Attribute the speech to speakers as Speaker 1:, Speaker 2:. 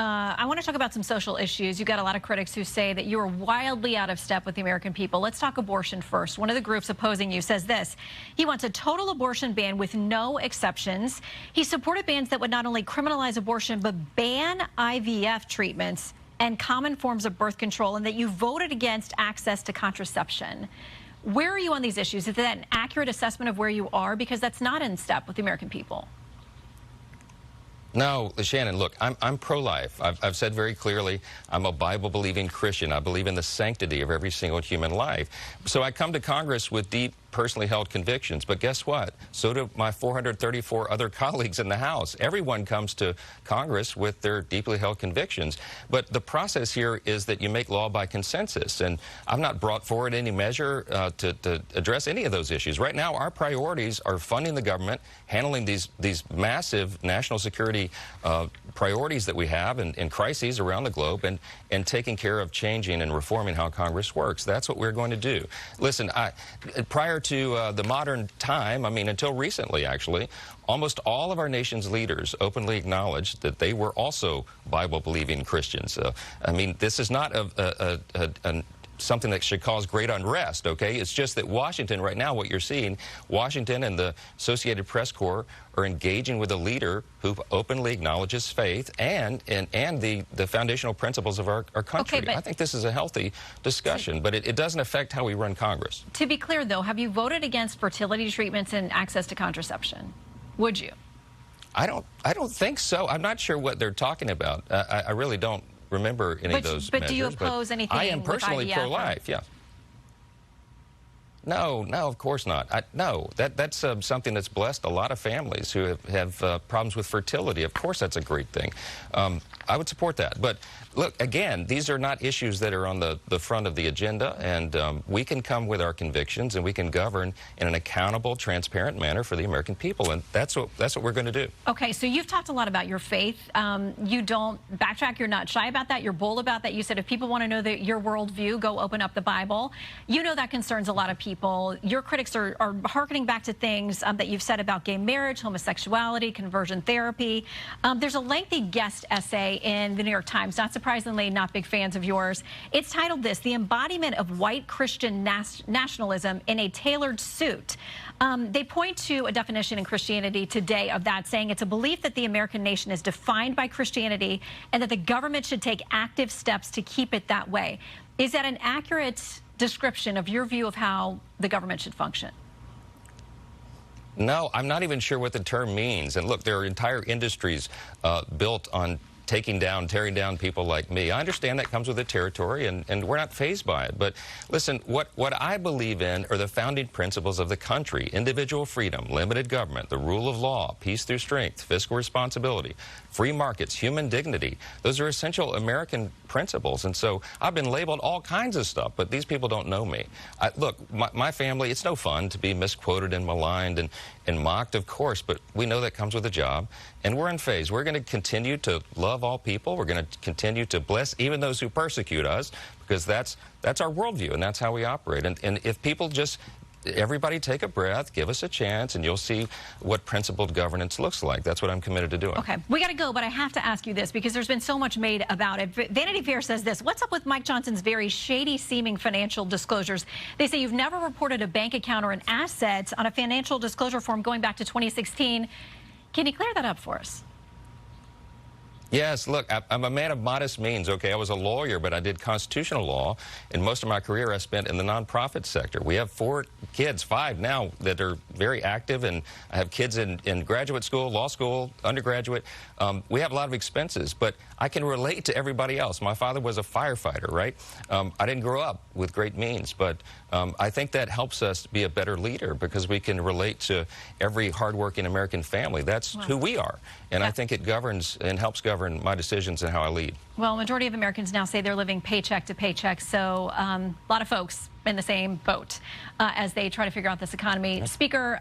Speaker 1: I want to talk about some social issues. You've got a lot of critics who say that you are wildly out of step with the American people. Let's talk abortion first. One of the groups opposing you says this. He wants a total abortion ban with no exceptions. He supported bans that would not only criminalize abortion, but ban IVF treatments and common forms of birth control, and that you voted against access to contraception. Where are you on these issues? Is that an accurate assessment of where you are? Because that's not in step with the American people.
Speaker 2: No, Shannon, look, I'm pro-life. I've said very clearly I'm a Bible-believing Christian. I believe in the sanctity of every single human life. So I come to Congress with deep, personally held convictions. But guess what? So do my 434 other colleagues in the House. Everyone comes to Congress with their deeply held convictions. But the process here is that you make law by consensus. And I've not brought forward any measure to address any of those issues. Right now, our priorities are funding the government, handling these massive national security priorities that we have in crises around the globe, and taking care of changing and reforming how Congress works. That's what we're going to do. Listen, prior to the modern time, I mean, until recently, actually, almost all of our nation's leaders openly acknowledged that they were also Bible-believing Christians. I mean, this is not something that should cause great unrest, okay? It's just that Washington, right now, what you're seeing, Washington and the Associated Press Corps are engaging with a leader who openly acknowledges faith and the foundational principles of our country.
Speaker 1: Okay,
Speaker 2: I think this is a healthy discussion, but it doesn't affect how we run Congress.
Speaker 1: To be clear, though, have you voted against fertility treatments and access to contraception? Would you?
Speaker 2: I don't think so. I'm not sure what they're talking about. I really don't remember any of those measures.
Speaker 1: But do you oppose anything?
Speaker 2: I am personally pro-life, yeah. No, of course not. No, that's something that's blessed a lot of families who have problems with fertility. Of course, that's a great thing. I would support that. But look, again, these are not issues that are on the front of the agenda, and we can come with our convictions, and we can govern in an accountable, transparent manner for the American people, and that's what we're going to do.
Speaker 1: Okay, so you've talked a lot about your faith. You don't backtrack. You're not shy about that. You're bold about that. You said if people want to know your worldview, go open up the Bible. You know that concerns a lot of people. Your critics are hearkening back to things that you've said about gay marriage, homosexuality, conversion therapy. There's a lengthy guest essay in the New York Times, not surprisingly, not big fans of yours. It's titled this, "The Embodiment of White Christian Nationalism in a Tailored Suit." They point to a definition in Christianity Today of that, saying it's a belief that the American nation is defined by Christianity and that the government should take active steps to keep it that way. Is that an accurate description of your view of how the government should function?
Speaker 2: No, I'm not even sure what the term means. And look, there are entire industries built on tearing down people like me. I understand that comes with the territory, and we're not fazed by it. But listen, what I believe in are the founding principles of the country: individual freedom, limited government, the rule of law, peace through strength, fiscal responsibility, free markets, human dignity. Those are essential American principles. And so I've been labeled all kinds of stuff, but these people don't know me. Look, my family, it's no fun to be misquoted and maligned and mocked, of course, but we know that comes with a job, and we're in phase. We're going to continue to love all people. We're going to continue to bless even those who persecute us, because that's our worldview, and that's how we operate. And if people just, everybody take a breath, give us a chance, and you'll see what principled governance looks like. That's what I'm committed to doing.
Speaker 1: Okay, we got to go, but I have to ask you this because there's been so much made about it. Vanity Fair says this: what's up with Mike Johnson's very shady-seeming financial disclosures? They say you've never reported a bank account or an asset on a financial disclosure form going back to 2016. Can you clear that up for us?
Speaker 2: Yes, look, I'm a man of modest means, okay? I was a lawyer, but I did constitutional law, and most of my career I spent in the nonprofit sector. We have 4 kids, 5 now, that are very active, and I have kids in graduate school, law school, undergraduate. We have a lot of expenses, but I can relate to everybody else. My father was a firefighter, right? I didn't grow up with great means, but I think that helps us be a better leader because we can relate to every hardworking American family. That's who we are, and I think it governs and helps govern my decisions and how I lead.
Speaker 1: Well, majority of Americans now say they're living paycheck to paycheck, so a lot of folks in the same boat as they try to figure out this economy. Speaker,